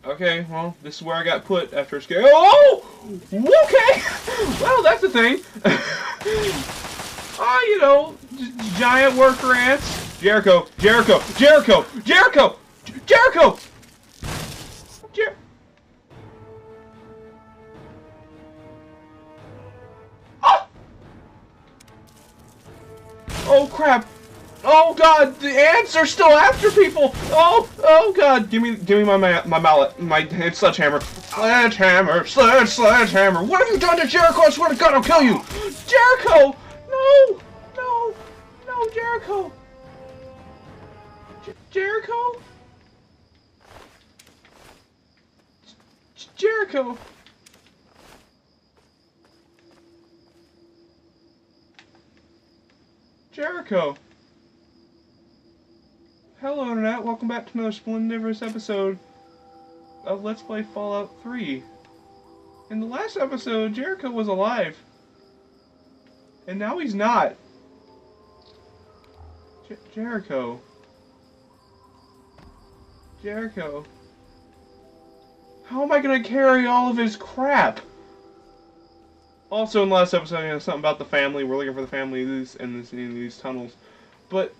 Okay, well, this is where I got put after a scare. Oh! Okay! Well, that's a thing. You know, giant worker ants. Jericho! Jericho! Jericho! Jericho! Jericho! Oh! Oh, crap! Oh God, the ants are still after people! Oh God, give me my mallet, my sledgehammer. Sledgehammer! What have you done to Jericho? I swear to God, I'll kill you! Jericho! No! No, Jericho! Jericho? Jericho! Jericho! Hello Internet, welcome back to another splendiferous episode of Let's Play Fallout 3. In the last episode, Jericho was alive. And now he's not. Jericho. Jericho. How am I gonna carry all of his crap? Also in the last episode, you know, something about the family. We're looking for the family in these tunnels. But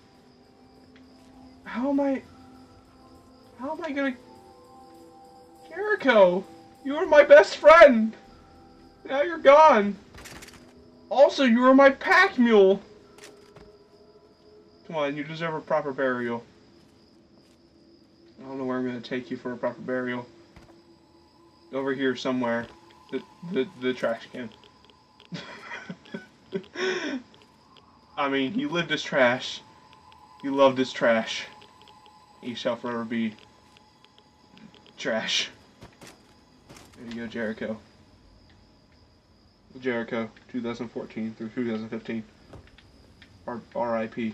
how am I gonna... Jericho! You were my best friend! Now you're gone! Also, you were my pack mule! Come on, you deserve a proper burial. I don't know where I'm gonna take you for a proper burial. Over here somewhere. The trash can. I mean, you lived as trash. You loved as trash. He shall forever be trash. There you go, Jericho. Jericho, 2014 through 2015. R.I.P.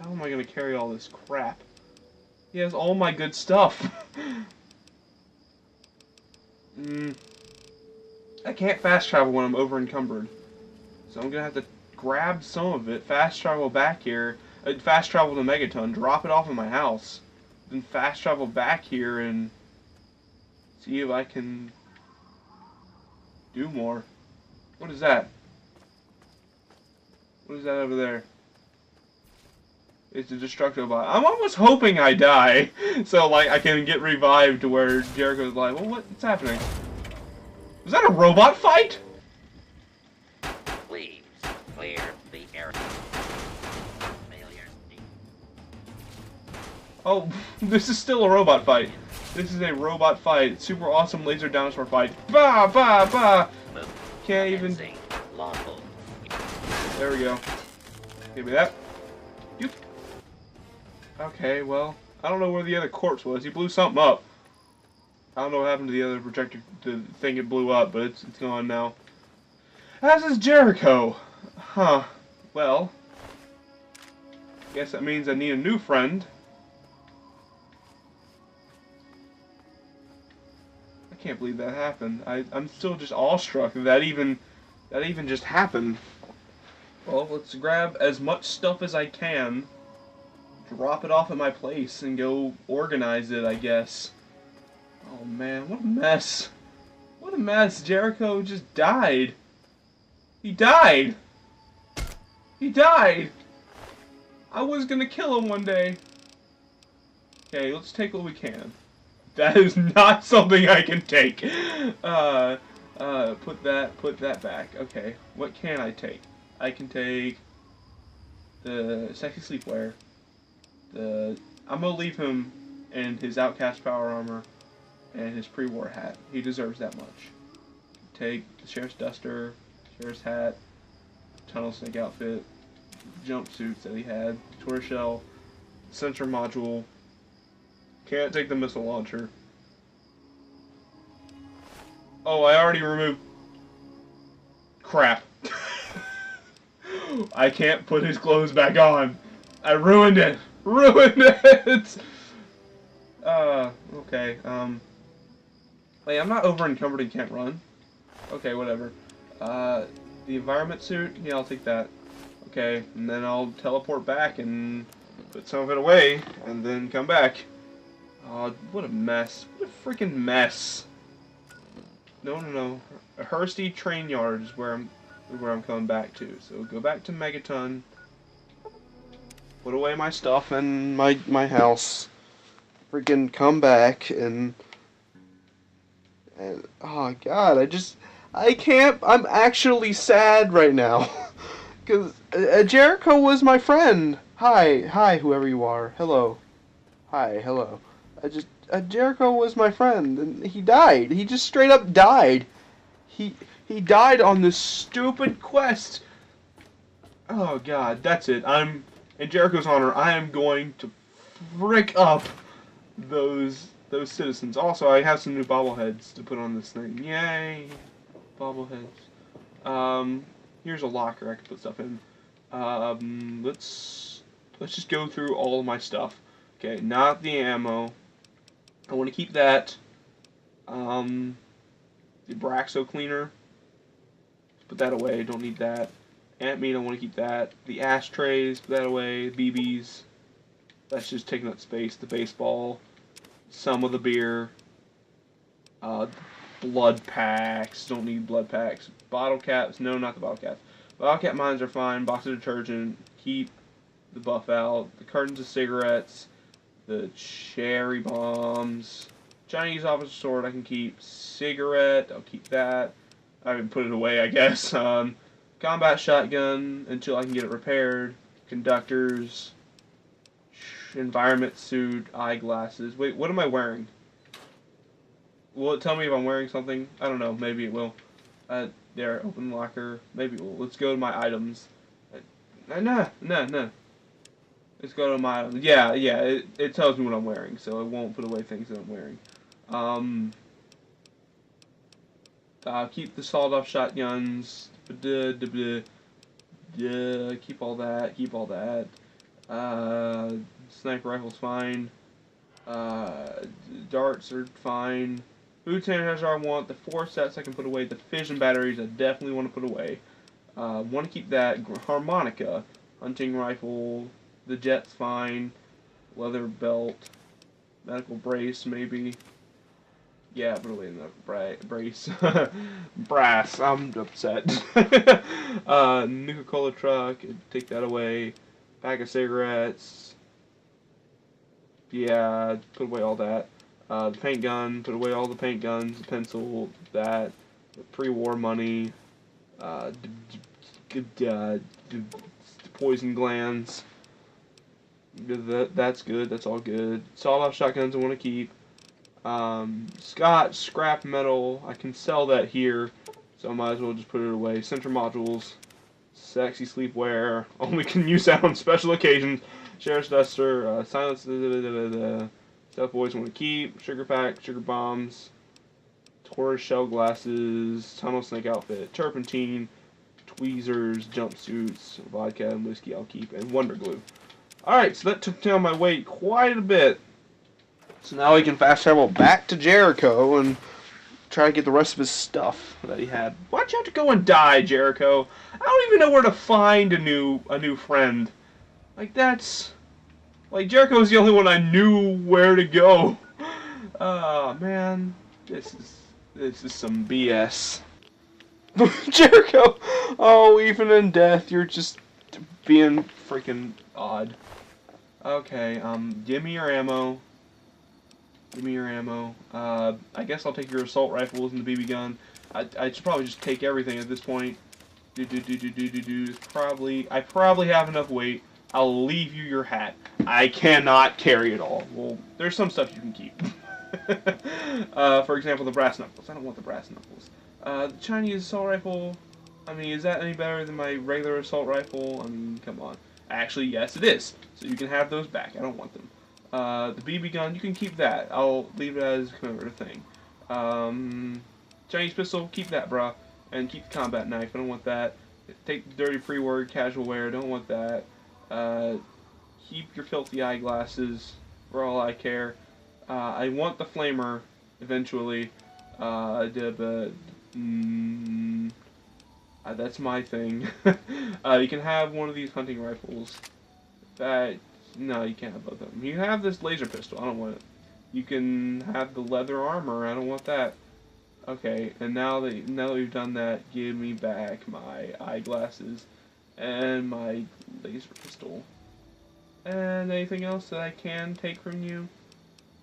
How am I gonna carry all this crap? He has all my good stuff. I can't fast travel when I'm over encumbered. So I'm gonna have to grab some of it, fast travel back here, fast travel to Megaton, drop it off at my house, then fast travel back here and see if I can do more. What is that? What is that over there? It's a destructo bot. I'm almost hoping I die, so like I can get revived to where Jericho's like, well, what's happening? Was that a robot fight? Please clear the area. Failure. Oh, this is still a robot fight. This is a robot fight. Super awesome laser dinosaur fight. Bah, bah, bah. Can't even. There we go. Give me that. Yoop. Okay, well, I don't know where the other corpse was. He blew something up. I don't know what happened to the other projector, the thing it blew up, but it's gone now. As is Jericho. Huh. Well, guess that means I need a new friend. I can't believe that happened. I'm still just awestruck that even just happened. Well, let's grab as much stuff as I can, drop it off at my place, and go organize it, I guess. Oh man, what a mess. What a mess. Jericho just died. He died. He died. I was gonna kill him one day. Okay, let's take what we can. That is not something I can take. Put that back. Okay, what can I take? I can take the sexy sleepwear. I'm gonna leave him in his outcast power armor and his pre-war hat. He deserves that much. Take the sheriff's duster, sheriff's hat, tunnel snake outfit, jumpsuits that he had, tortoiseshell, sensor module. Can't take the missile launcher. Oh, I already removed. Crap. I can't put his clothes back on. I ruined it. Ruined it. Okay. Wait, I'm not over encumbered and can't run. Okay, whatever. The environment suit? Yeah, I'll take that. Okay, and then I'll teleport back and put some of it away, and then come back. Oh, what a mess. What a freaking mess. No. Hursty Train Yard is where I'm coming back to. So go back to Megaton. Put away my stuff in my house. Freaking come back and oh god, I can't. I'm actually sad right now because Jericho was my friend. Hi, whoever you are. Hello. Hi, hello. Jericho was my friend, and he died. He just straight up died. He died on this stupid quest. Oh god, that's it. In Jericho's honor. I am going to frick up those citizens. Also, I have some new bobbleheads to put on this thing. Yay, bobbleheads. Here's a locker I can put stuff in. Let's just go through all of my stuff. Okay, not the ammo. I want to keep that. The Braxo cleaner. Put that away. Don't need that. Antmeat, I want to keep that. The ashtrays, put that away. BBs. That's just taking up space. The baseball. Some of the beer. Blood packs. Don't need blood packs. Bottle caps. No, not the bottle caps. Bottle cap mines are fine. Box of detergent. Keep the buff out. The cartons of cigarettes. The cherry bombs. Chinese officer sword I can keep. Cigarette. I'll keep that. I can put it away, I guess. Combat shotgun until I can get it repaired. Conductors. Environment suit. Eyeglasses. Wait, what am I wearing? Will it tell me if I'm wearing something? I don't know. Maybe it will. There, open locker. Maybe it will. Let's go to my items. No. Let's go to my items. Yeah. It tells me what I'm wearing, so it won't put away things that I'm wearing. Keep the sawed-off shotguns. Keep all that. Sniper rifle's fine. Darts are fine. Food sanitizer I want. The 4 sets I can put away. The fission batteries I definitely want to put away. Want to keep that. Harmonica. Hunting rifle. The jet's fine. Leather belt. Medical brace maybe. Yeah, put away the brace. Brass. I'm upset. Nuka-Cola truck. Take that away. Pack of cigarettes. Yeah, put away all that. The paint gun. Put away all the paint guns. The pencil. That. The pre-war money. Poison glands. That's good. That's all good. Sawed-off shotguns I want to keep. Scrap metal, I can sell that here, so I might as well just put it away. Sensor modules, sexy sleepwear, only can use that on special occasions. Sheriff's duster, silence, stuff boys want to keep. Sugar pack, sugar bombs, tortoise shell glasses, tunnel snake outfit, turpentine, tweezers, jumpsuits, vodka and whiskey I'll keep, and wonder glue. Alright, so that took down my weight quite a bit. So now we can fast travel back to Jericho and try to get the rest of his stuff that he had. Why'd you have to go and die, Jericho? I don't even know where to find a new friend. Like Jericho's the only one I knew where to go. Oh man, this is some BS. Jericho, oh, even in death, you're just being freaking odd. Okay, give me your ammo. Give me your ammo. I guess I'll take your assault rifles and the BB gun. I should probably just take everything at this point. I probably have enough weight. I'll leave you your hat. I cannot carry it all. Well, there's some stuff you can keep. For example, the brass knuckles. I don't want the brass knuckles. The Chinese assault rifle. I mean, is that any better than my regular assault rifle? I mean, come on. Actually, yes, it is. So you can have those back. I don't want them. The BB gun, you can keep that. I'll leave it as a commemorative thing. Chinese pistol, keep that, bruh. And keep the combat knife. I don't want that. Take the dirty pre-war casual wear. Don't want that. Keep your filthy eyeglasses. For all I care. I want the flamer eventually. That's my thing. You can have one of these hunting rifles. That no, you can't have both of them. You can have this laser pistol. I don't want it. You can have the leather armor. I don't want that. Okay, and now that we've done that, give me back my eyeglasses and my laser pistol. And anything else that I can take from you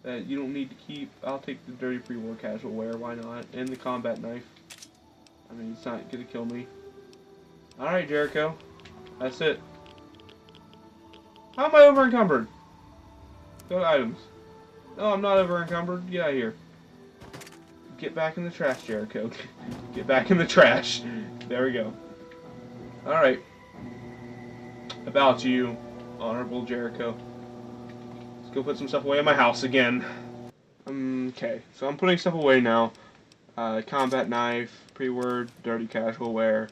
that you don't need to keep? I'll take the dirty pre-war casual wear. Why not? And the combat knife. I mean, it's not gonna kill me. All right, Jericho. That's it. How am I over encumbered? Go to items. No, I'm not over encumbered. Get out of here. Get back in the trash, Jericho. Get back in the trash. There we go. Alright. About you, Honorable Jericho. Let's go put some stuff away in my house again. Okay, so I'm putting stuff away now. Combat knife, pre-word, dirty casual wear,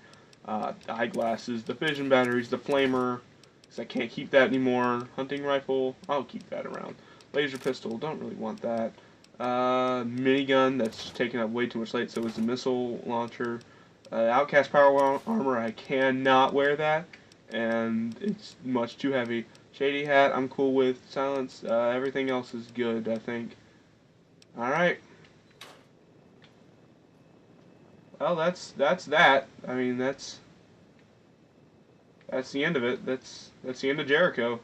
eyeglasses, the fission batteries, the flamer, because I can't keep that anymore. Hunting rifle, I'll keep that around. Laser pistol, don't really want that. Minigun, that's taking up way too much light, so is the missile launcher. Outcast power armor, I cannot wear that, and it's much too heavy. Shady hat, I'm cool with. Silence, everything else is good, I think. Alright. Well, that's that. I mean, that's the end of it. That's the end of Jericho.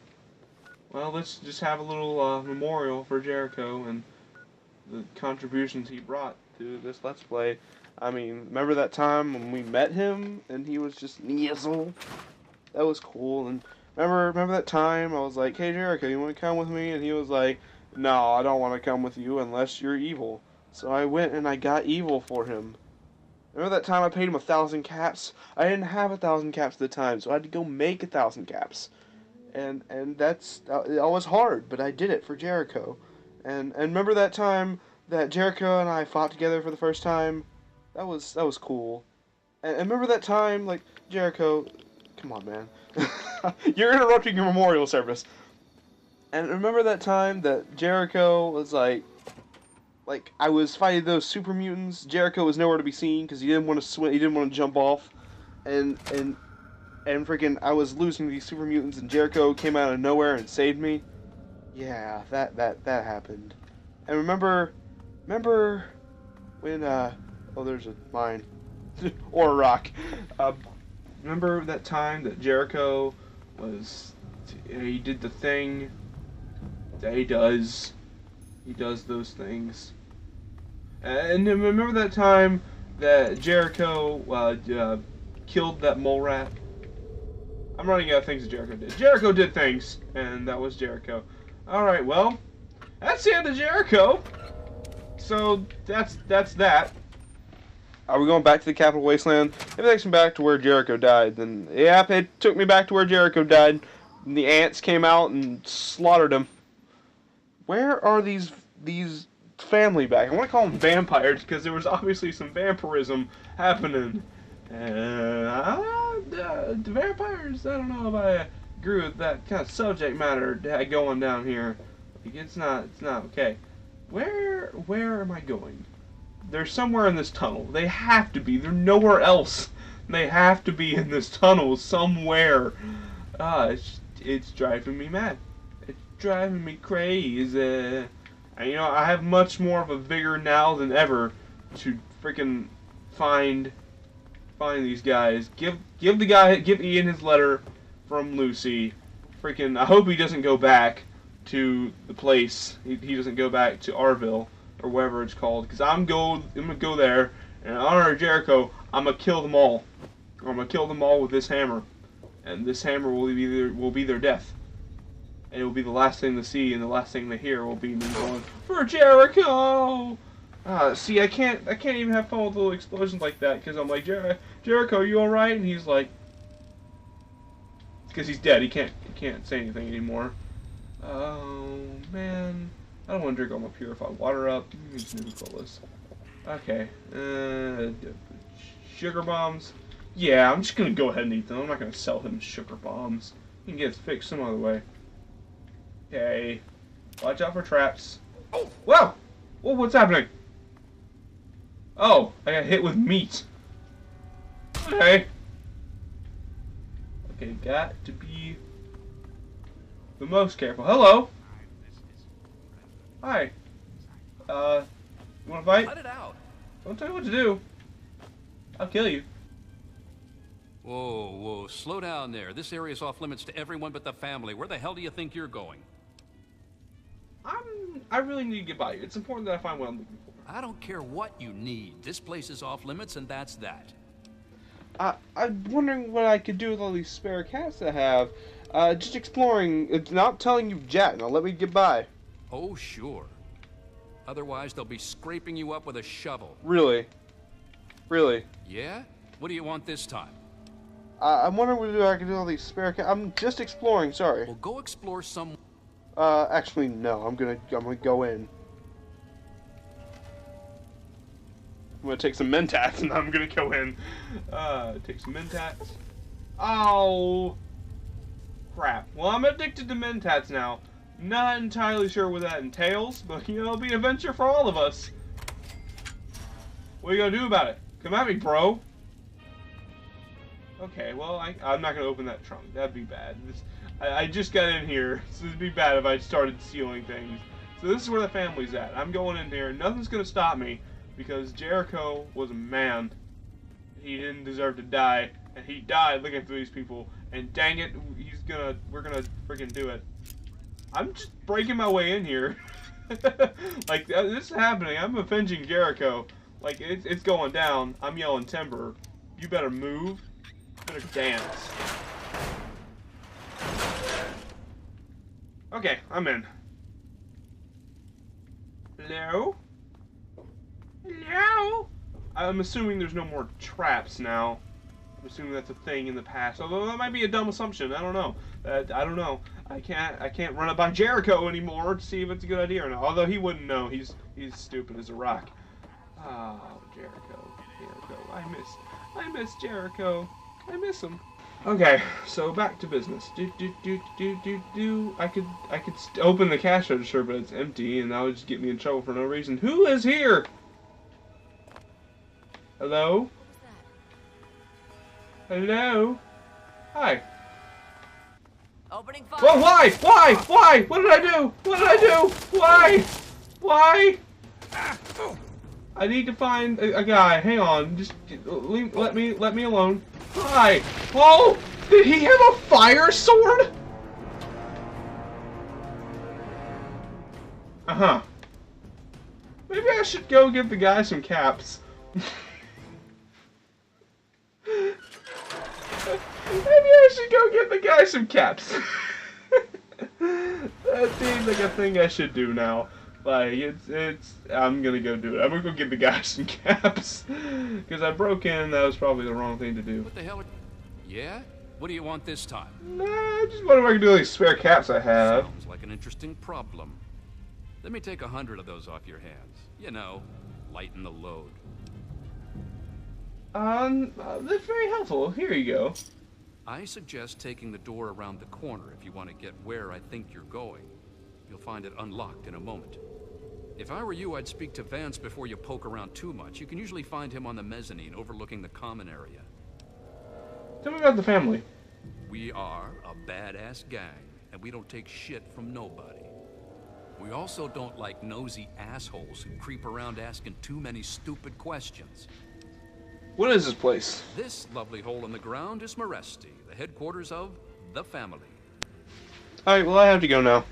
Well, let's just have a little memorial for Jericho and the contributions he brought to this Let's Play. I mean, remember that time when we met him and he was just Nizzle? That was cool. And remember that time I was like, hey Jericho, you want to come with me? And he was like, no, I don't want to come with you unless you're evil. So I went and I got evil for him. Remember that time I paid him 1,000 caps? I didn't have 1,000 caps at the time, so I had to go make 1,000 caps. And that was hard, but I did it for Jericho. And remember that time that Jericho and I fought together for the first time? That was cool. And remember that time, like, Jericho, come on, man. You're interrupting your memorial service. And remember that time that Jericho was like I was fighting those super mutants. Jericho was nowhere to be seen because he didn't want to swim. He didn't want to jump off, and freaking I was losing these super mutants, and Jericho came out of nowhere and saved me. Yeah, that happened. And remember when oh, there's a mine or a rock. Remember that time that Jericho he did the thing that he does. He does those things. And remember that time that Jericho killed that mole rat? I'm running out of things that Jericho did. Jericho did things, and that was Jericho. Alright, well, that's the end of Jericho. So, that's that. Are we going back to the Capital Wasteland? If it takes me back to where Jericho died, then, yeah, it took me back to where Jericho died. And the ants came out and slaughtered him. Where are these family back? I want to call them vampires because there was obviously some vampirism happening. The vampires, I don't know if I agree with that kind of subject matter going down here. Like, it's not okay. Where am I going? They're somewhere in this tunnel. They have to be. They're nowhere else. They have to be in this tunnel somewhere. It's driving me mad. It's driving me crazy. And, you know, I have much more of a vigor now than ever to freaking find these guys. Give Ian his letter from Lucy. Freaking, I hope he doesn't go back to the place. He doesn't go back to Arville or wherever it's called. Because I'm gonna go there, and in honor of Jericho, I'm gonna kill them all. I'm gonna kill them all with this hammer, and this hammer will be their death. And it will be the last thing to see, and the last thing to hear will be me going for Jericho. See, I can't even have fun with little explosions like that because I'm like, Jericho, you all right? And he's like, because he's dead. He can't say anything anymore. Oh man, I don't want to drink all my purified water up. Let me just move all this. Okay. Sugar bombs. Yeah, I'm just gonna go ahead and eat them. I'm not gonna sell him sugar bombs. He can get it fixed some other way. Okay. Watch out for traps. Oh, wow! Whoa, what's happening? Oh, I got hit with meat. Okay. Okay, got to be the most careful. Hello. Hi. You wanna fight? Cut it out. Don't tell me what to do. I'll kill you. Whoa, whoa, slow down there. This area's off limits to everyone but the family. Where the hell do you think you're going? I really need to get by you. It's important that I find what I'm looking for. I don't care what you need. This place is off limits, and that's that. I'm wondering what I could do with all these spare cats I have. Just exploring. It's not telling you jack. Now let me get by. Oh, sure. Otherwise, they'll be scraping you up with a shovel. Really? Really? Yeah? What do you want this time? I'm wondering what I can do with all these spare cats. I'm just exploring. Sorry. Well, go explore some... Actually, no. I'm gonna go in. I'm gonna take some mentats and I'm gonna go in. Take some mentats. Oh, crap. Well, I'm addicted to mentats now. Not entirely sure what that entails, but you know, it'll be an adventure for all of us. What are you gonna do about it? Come at me, bro. Okay, well, I'm not gonna open that trunk. That'd be bad. I just got in here, so it'd be bad if I started stealing things. So this is where the family's at. I'm going in here. Nothing's gonna stop me because Jericho was a man. He didn't deserve to die, and he died looking for these people. And dang it, we're gonna freaking do it. I'm just breaking my way in here. Like this is happening. I'm avenging Jericho. Like it's going down. I'm yelling timber. You better move. You better dance. Okay, I'm in. Hello? Hello? I'm assuming there's no more traps now. I'm assuming that's a thing in the past. Although that might be a dumb assumption. I don't know. I don't know. I can't run it by Jericho anymore to see if it's a good idea or not. Although he wouldn't know. He's stupid as a rock. Oh, Jericho. I miss Jericho. I miss him. Okay, so back to business. I could open the cash register, but it's empty, and that would just get me in trouble for no reason. Who is here? Hello? Hello? Hi. Opening fire. Well, why? Why? Why? What did I do? What did I do? Why? Why? I need to find a guy. Hang on. Just let me alone. Hi. Oh, did he have a fire sword? Uh-huh. Maybe I should go give the guy some caps. Maybe I should go give the guy some caps. That seems like a thing I should do now. Like, I'm gonna go do it. I'm gonna go give the guy some caps. Because I broke in, that was probably the wrong thing to do. What the hell? Yeah? What do you want this time? Nah, I just wonder if I can do these spare caps I have. Sounds like an interesting problem. Let me take 100 of those off your hands. You know, lighten the load. That's very helpful. Here you go. I suggest taking the door around the corner if you want to get where I think you're going. You'll find it unlocked in a moment. If I were you, I'd speak to Vance before you poke around too much. You can usually find him on the mezzanine overlooking the common area. Tell me about the family. We are a badass gang, and we don't take shit from nobody. We also don't like nosy assholes who creep around asking too many stupid questions. What is this place? This lovely hole in the ground is Meresti, the headquarters of the family. Alright, well I have to go now.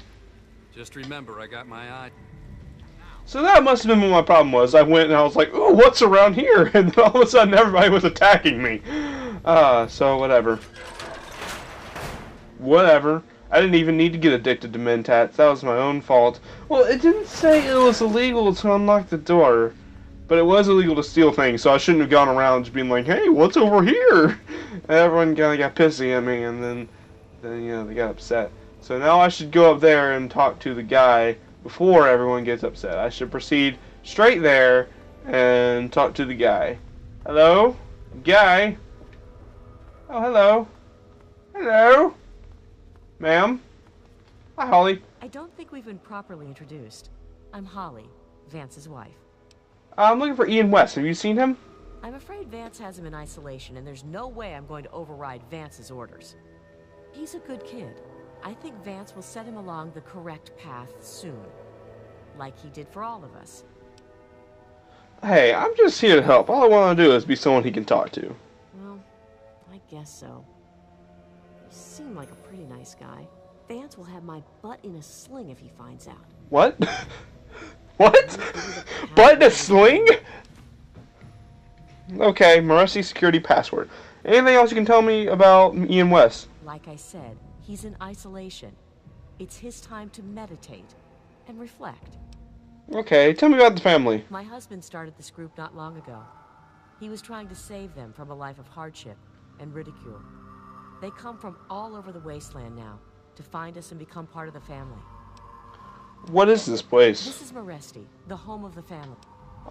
Just remember, I got my eye. So that must have been what my problem was. I went and I was like, ooh, what's around here? And then all of a sudden everybody was attacking me. So whatever. Whatever. I didn't even need to get addicted to mentats. That was my own fault. Well, it didn't say it was illegal to unlock the door. But it was illegal to steal things, so I shouldn't have gone around just being like, hey, what's over here? And everyone kind of got pissy at me, and then you know, they got upset. So now I should go up there and talk to the guy before everyone gets upset. I should proceed straight there and talk to the guy. Hello? Guy? Oh, hello. Hello? Ma'am? Hi, Holly. I don't think we've been properly introduced. I'm Holly, Vance's wife. I'm looking for Ian West. Have you seen him? I'm afraid Vance has him in isolation, and there's no way I'm going to override Vance's orders. He's a good kid. I think Vance will set him along the correct path soon. Like he did for all of us. Hey, I'm just here to help. All I want to do is be someone he can talk to. Well, I guess so. You seem like a pretty nice guy. Vance will have my butt in a sling if he finds out. What? What? Butt in a sling? Okay, Maressi security password. Anything else you can tell me about Ian West? Like I said, he's in isolation. It's his time to meditate and reflect. Okay, tell me about the family. My husband started this group not long ago. He was trying to save them from a life of hardship and ridicule. They come from all over the wasteland now to find us and become part of the family. What is this place? This is Maresti, the home of the family.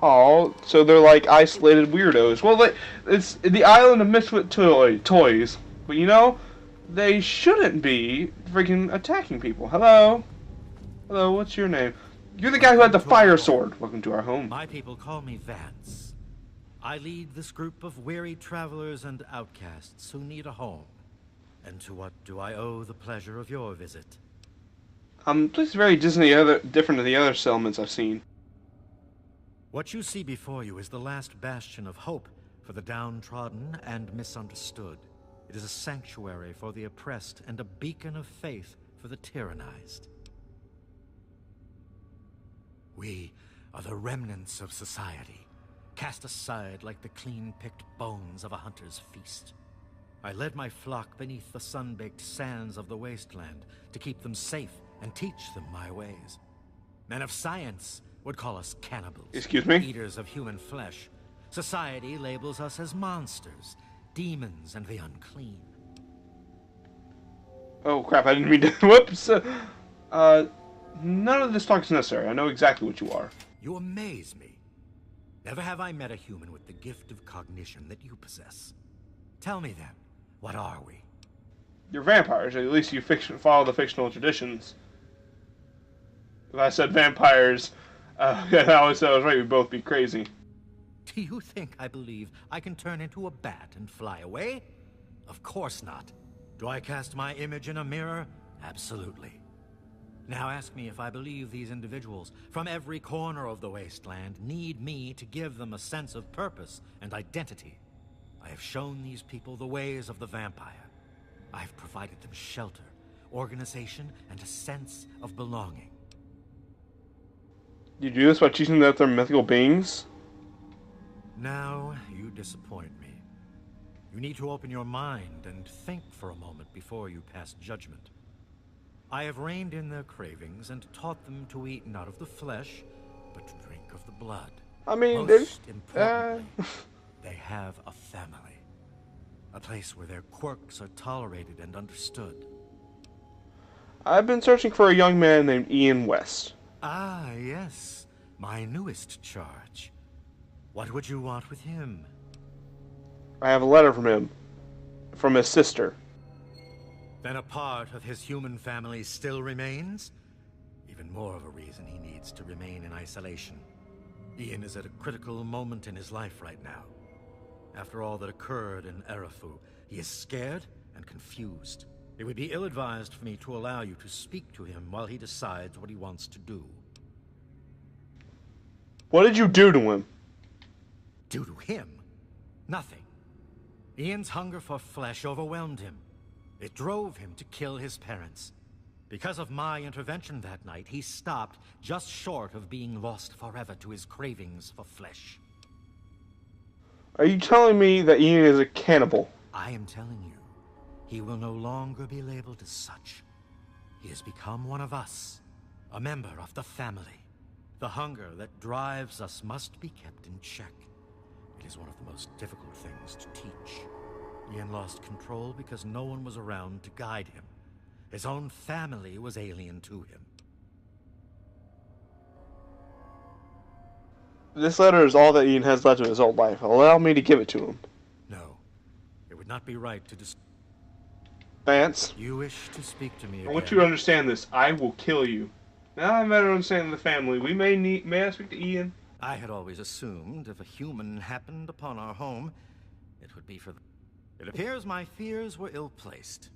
Oh, so they're like isolated weirdos. Well, it's the island of misfit toys. But you know, they shouldn't be freaking attacking people. Hello? Hello, what's your name? You're the guy who had the fire sword. Welcome to our home. My people call me Vance. I lead this group of weary travelers and outcasts who need a home. And to what do I owe the pleasure of your visit? This is very different than the other settlements I've seen. What you see before you is the last bastion of hope for the downtrodden and misunderstood. It is a sanctuary for the oppressed and a beacon of faith for the tyrannized. We are the remnants of society, cast aside like the clean-picked bones of a hunter's feast. I led my flock beneath the sun-baked sands of the wasteland to keep them safe and teach them my ways. Men of science would call us cannibals. Excuse me? Eaters of human flesh. Society labels us as monsters, demons, and the unclean. Oh crap, I didn't mean to. Whoops. None of this talk is necessary. I know exactly what you are. You amaze me. Never have I met a human with the gift of cognition that you possess. Tell me then, what are we? You're vampires. At least you follow the fictional traditions. If I said vampires, I always said I was right, we'd both be crazy. Do you think I believe I can turn into a bat and fly away? Of course not. Do I cast my image in a mirror? Absolutely. Now ask me if I believe these individuals from every corner of the wasteland need me to give them a sense of purpose and identity. I have shown these people the ways of the vampire. I have provided them shelter, organization, and a sense of belonging. You do this by teaching that they're mythical beings? Now you disappoint me. You need to open your mind and think for a moment before you pass judgment. I have reined in their cravings and taught them to eat not of the flesh, but to drink of the blood. I mean, most importantly, they have a family. A place where their quirks are tolerated and understood. I've been searching for a young man named Ian West. Ah, yes. My newest charge. What would you want with him? I have a letter from him. From his sister. Then a part of his human family still remains? Even more of a reason he needs to remain in isolation. Ian is at a critical moment in his life right now. After all that occurred in Erifu, he is scared and confused. It would be ill-advised for me to allow you to speak to him while he decides what he wants to do. What did you do to him? Do to him? Nothing. Ian's hunger for flesh overwhelmed him. It drove him to kill his parents. Because of my intervention that night, he stopped just short of being lost forever to his cravings for flesh. Are you telling me that Ian is a cannibal? I am telling you, he will no longer be labeled as such. He has become one of us, a member of the family. The hunger that drives us must be kept in check. It is one of the most difficult things to teach. Ian lost control because no one was around to guide him. His own family was alien to him. This letter is all that Ian has left of his old life. Allow me to give it to him. No, it would not be right to Vance, You wish to speak to me again? I want you to understand this. I will kill you. Now I'm better understanding the family. May I speak to Ian? I had always assumed if a human happened upon our home, it would be for the... It appears my fears were ill-placed.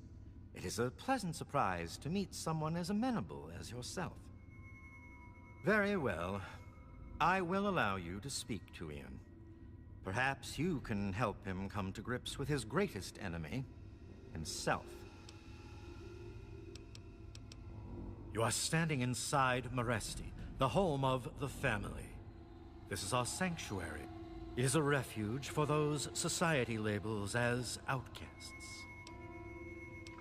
It is a pleasant surprise to meet someone as amenable as yourself. Very well. I will allow you to speak to Ian. Perhaps you can help him come to grips with his greatest enemy, himself. You are standing inside Maresti, the home of the family. This is our sanctuary. It is a refuge for those society labels as outcasts.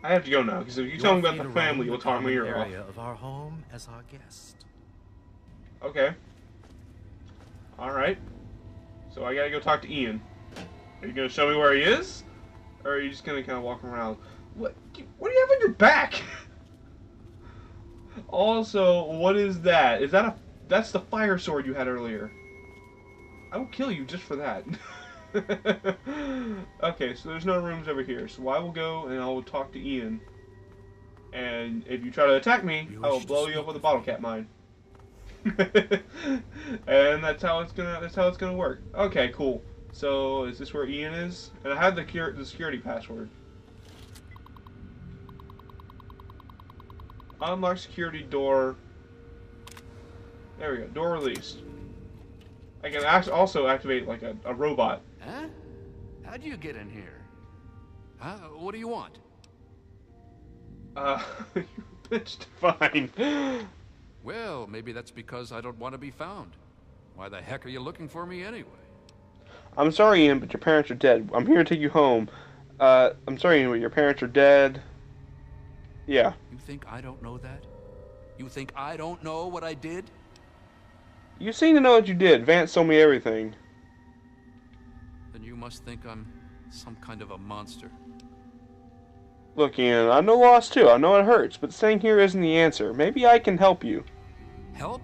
I have to go now, because if you tell me about the family, you'll talk me ear off. Area of our home as our guest. Okay. Alright. So I gotta go talk to Ian. Are you gonna show me where he is? Or are you just gonna kind of walk around? What do you have on your back? Also, what is that? Is that a... That's the fire sword you had earlier. I will kill you just for that. Okay, so there's no rooms over here. So I will go and I will talk to Ian. And if you try to attack me, I will blow you up with a bottle cap mine. And that's how it's gonna work. Okay, cool. So is this where Ian is? And I have the security password. Unlock security door. There we go. Door released. I can also activate like a robot. Huh? How'd you get in here? Huh? What do you want? You're bitched fine. Well, maybe that's because I don't want to be found. Why the heck are you looking for me anyway? I'm sorry, Ian, but your parents are dead. I'm here to take you home. I'm sorry, Ian, but your parents are dead. Yeah. You think I don't know that? You think I don't know what I did? You seem to know what you did. Vance told me everything. Then you must think I'm some kind of a monster. Look, Ian, I know loss too. I know it hurts, but staying here isn't the answer. Maybe I can help you. Help?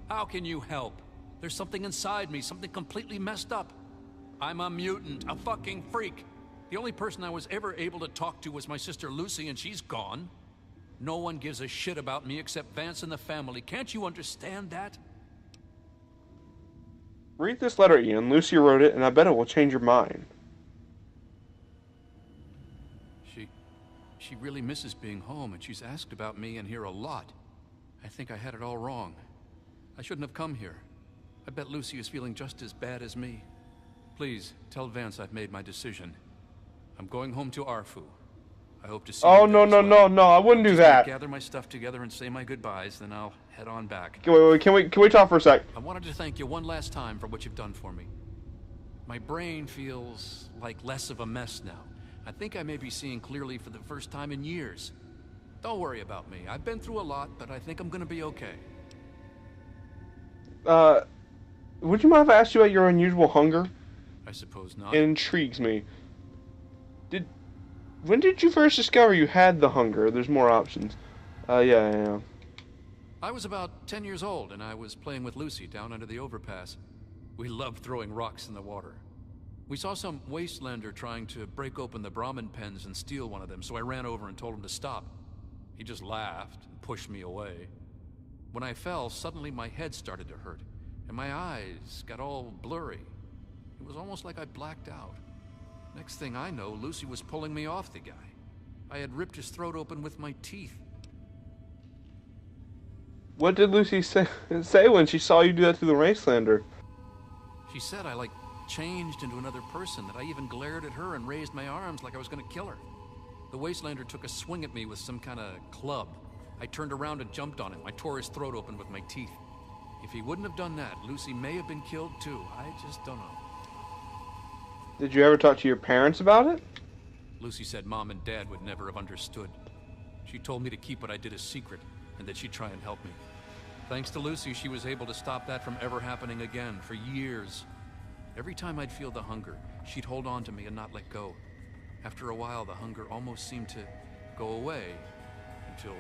How can you help? There's something inside me, something completely messed up. I'm a mutant, a fucking freak. The only person I was ever able to talk to was my sister Lucy, and she's gone. No one gives a shit about me except Vance and the family. Can't you understand that? Read this letter, Ian. Lucy wrote it, and I bet it will change your mind. She really misses being home, and she's asked about me in here a lot. I think I had it all wrong. I shouldn't have come here. I bet Lucy is feeling just as bad as me. Please, tell Vance I've made my decision. I'm going home to Arfu. I hope to see you no, there no, as well. no, I wouldn't do that. Gather my stuff together and say my goodbyes, then I'll head on back. Wait, can we talk for a sec? I wanted to thank you one last time for what you've done for me. My brain feels like less of a mess now. I think I may be seeing clearly for the first time in years. Don't worry about me. I've been through a lot, but I think I'm gonna be okay. Would you mind if I asked you about your unusual hunger? I suppose not. It intrigues me. When did you first discover you had the hunger? There's more options. Yeah. I was about 10 years old, and I was playing with Lucy down under the overpass. We loved throwing rocks in the water. We saw some wastelander trying to break open the Brahmin pens and steal one of them, so I ran over and told him to stop. He just laughed and pushed me away. When I fell, suddenly my head started to hurt, and my eyes got all blurry. It was almost like I blacked out. Next thing I know, Lucy was pulling me off the guy. I had ripped his throat open with my teeth. What did Lucy say when she saw you do that to the wastelander? She said I, changed into another person, that I even glared at her and raised my arms like I was gonna kill her. The wastelander took a swing at me with some kind of club. I turned around and jumped on him. I tore his throat open with my teeth. If he wouldn't have done that, Lucy may have been killed too. I just don't know. Did you ever talk to your parents about it? Lucy said Mom and Dad would never have understood. She told me to keep what I did a secret, and that she'd try and help me. Thanks to Lucy, she was able to stop that from ever happening again for years. Every time I'd feel the hunger, she'd hold on to me and not let go. After a while, the hunger almost seemed to go away, until,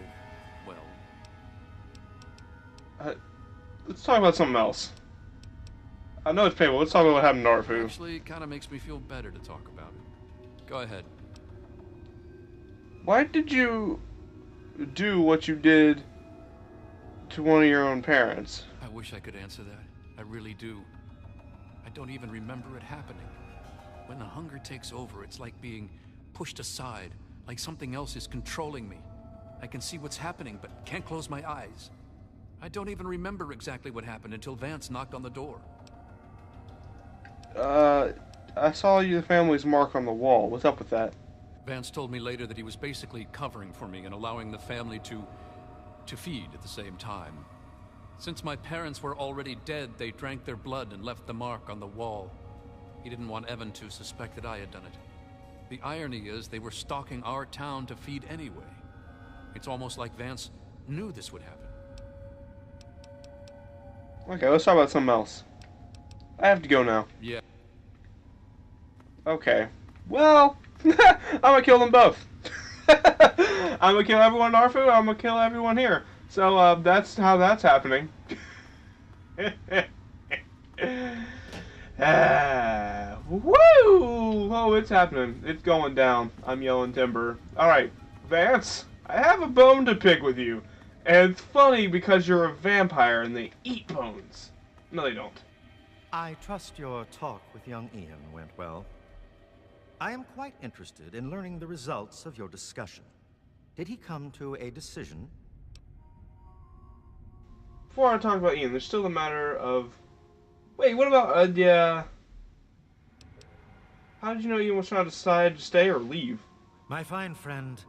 well... Let's talk about something else. I know it's painful. Let's talk about what happened to Arfu. Actually, it kind of makes me feel better to talk about it. Go ahead. Why did you do what you did to one of your own parents? I wish I could answer that. I really do. I don't even remember it happening. When the hunger takes over, it's like being pushed aside, like something else is controlling me. I can see what's happening, but can't close my eyes. I don't even remember exactly what happened until Vance knocked on the door. I saw the family's mark on the wall. What's up with that? Vance told me later that he was basically covering for me and allowing the family to feed at the same time. Since my parents were already dead, they drank their blood and left the mark on the wall. He didn't want Evan to suspect that I had done it. The irony is they were stalking our town to feed anyway. It's almost like Vance knew this would happen. Okay, let's talk about something else. I have to go now. Yeah. Okay. Well, I'm gonna kill them both. I'm gonna kill everyone in Arfu, I'm gonna kill everyone here. So, that's how that's happening. Woo! Oh, it's happening. It's going down. I'm yelling timber. Alright, Vance, I have a bone to pick with you. And it's funny because you're a vampire and they eat bones. No, they don't. I trust your talk with young Ian went well. I am quite interested in learning the results of your discussion. Did he come to a decision? Before I talk about Ian, there's still the matter of... Wait, what about, yeah... How did you know Ian was trying to decide to stay or leave? My fine friend,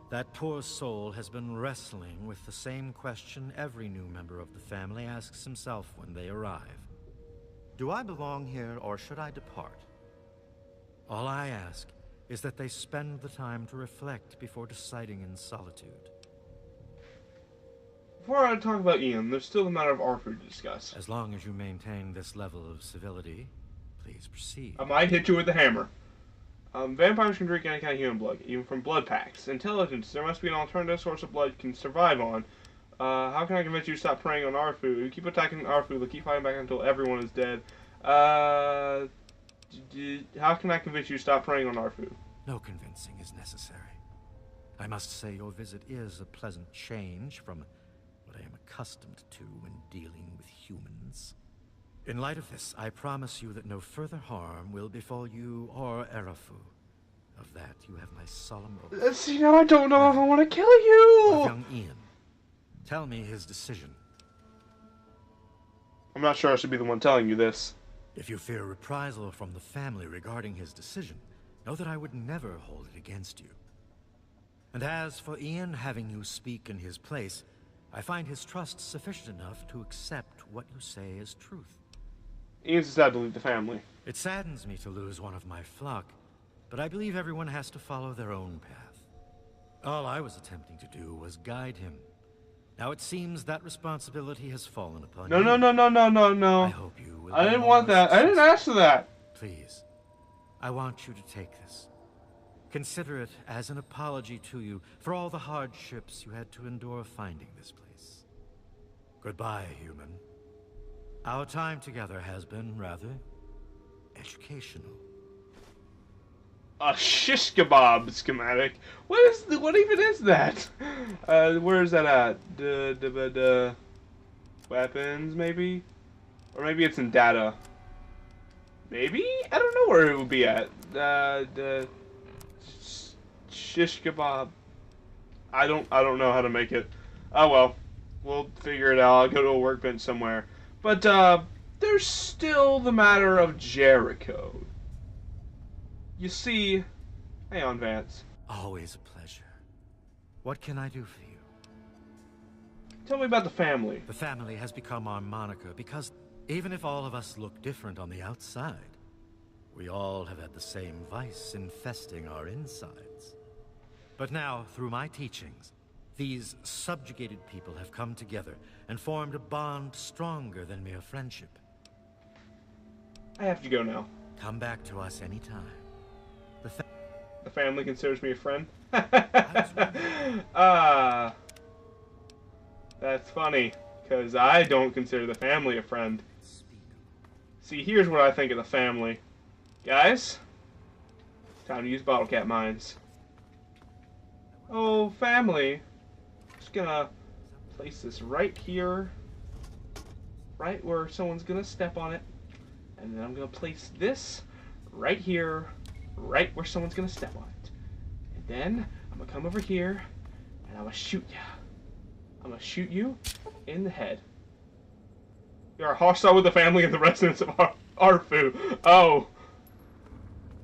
that poor soul has been wrestling with the same question every new member of the family asks himself when they arrive. Do I belong here or should I depart? All I ask is that they spend the time to reflect before deciding in solitude. Before I talk about Ian, there's still the matter of Arthur to discuss. As long as you maintain this level of civility, please proceed. I might hit you with a hammer. Vampires can drink any kind of human blood, even from blood packs. Intelligence, there must be an alternative source of blood you can survive on. How can I convince you to stop preying on our food? You keep attacking our food, they'll keep fighting back until everyone is dead. How can I convince you to stop preying on our food? No convincing is necessary. I must say your visit is a pleasant change from what I am accustomed to when dealing with humans. In light of this, I promise you that no further harm will befall you or Erafu. Of that, you have my solemn oath. See, now I don't know if I want to kill you! Of young Ian. Tell me his decision. I'm not sure I should be the one telling you this. If you fear reprisal from the family regarding his decision, know that I would never hold it against you. And as for Ian having you speak in his place, I find his trust sufficient enough to accept what you say is truth. Ian's decided to leave the family. It saddens me to lose one of my flock, but I believe everyone has to follow their own path. All I was attempting to do was guide him. Now it seems that responsibility has fallen upon you. No. I hope you will. I didn't want that. I didn't ask for that. Please, I want you to take this. Consider it as an apology to you for all the hardships you had to endure finding this place. Goodbye, human. Our time together has been rather educational. A shish kebab schematic. What even is that? Where is that at? Weapons, maybe? Or maybe it's in data. Maybe? I don't know where it would be at. The shish kebab. I don't know how to make it. Oh well. We'll figure it out. I'll go to a workbench somewhere. But there's still the matter of Jericho. You see, hang on, Vance. Always a pleasure. What can I do for you? Tell me about the family. The family has become our moniker because even if all of us look different on the outside, we all have had the same vice infesting our insides. But now, through my teachings, these subjugated people have come together and formed a bond stronger than mere friendship. I have to go now. Come back to us anytime. The family considers me a friend? That's funny, because I don't consider the family a friend. See, here's what I think of the family. Guys, time to use bottle cap mines. Oh, family. Just gonna place this right here. right where someone's gonna step on it. And then I'm gonna place this right here, right where someone's gonna step on it. And then I'm gonna come over here and I'm gonna shoot you. I'm gonna shoot you in the head. You are hostile with the family and the residents of Arfu. Oh.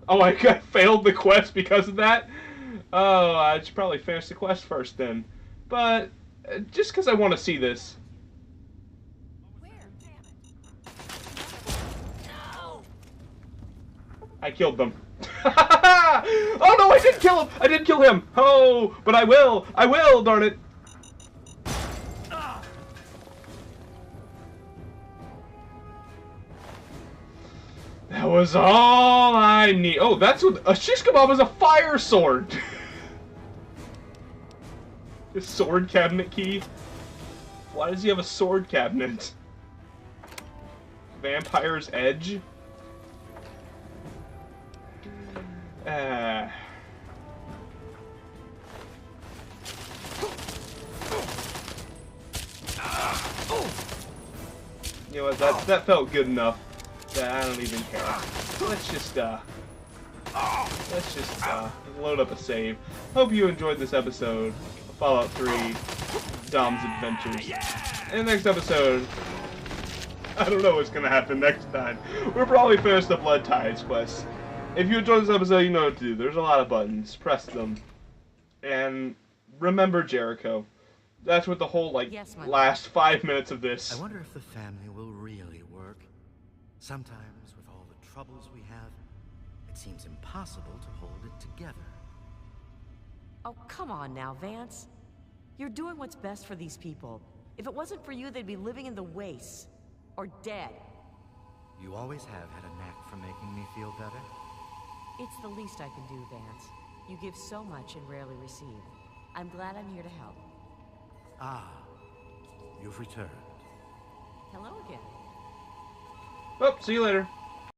Oh, I failed the quest because of that? Oh, I should probably finish the quest first then. But, just because I want to see this. Where? Damn it. No! I killed them. Oh no, I did kill him! I did kill him! Oh, but I will! I will, darn it! That was all I need. Oh, that's what a shish kebab is, a fire sword. A sword cabinet key. Why does he have a sword cabinet? Vampire's Edge. You know what? That felt good enough. I don't even care. Let's just load up a save. Hope you enjoyed this episode of Fallout 3 Dom's Adventures. In the next episode, I don't know what's gonna happen next time. We'll probably finish the Blood Tides quest. If you enjoyed this episode, you know what to do. There's a lot of buttons. Press them. And remember Jericho. That's what the whole, last 5 minutes of this. I wonder if the family will really work. Sometimes, with all the troubles we have, it seems impossible to hold it together. Oh, come on now, Vance. You're doing what's best for these people. If it wasn't for you, they'd be living in the wastes. Or dead. You always have had a knack for making me feel better. It's the least I can do, Vance. You give so much and rarely receive. I'm glad I'm here to help. Ah, you've returned. Hello again. Oh, see you later.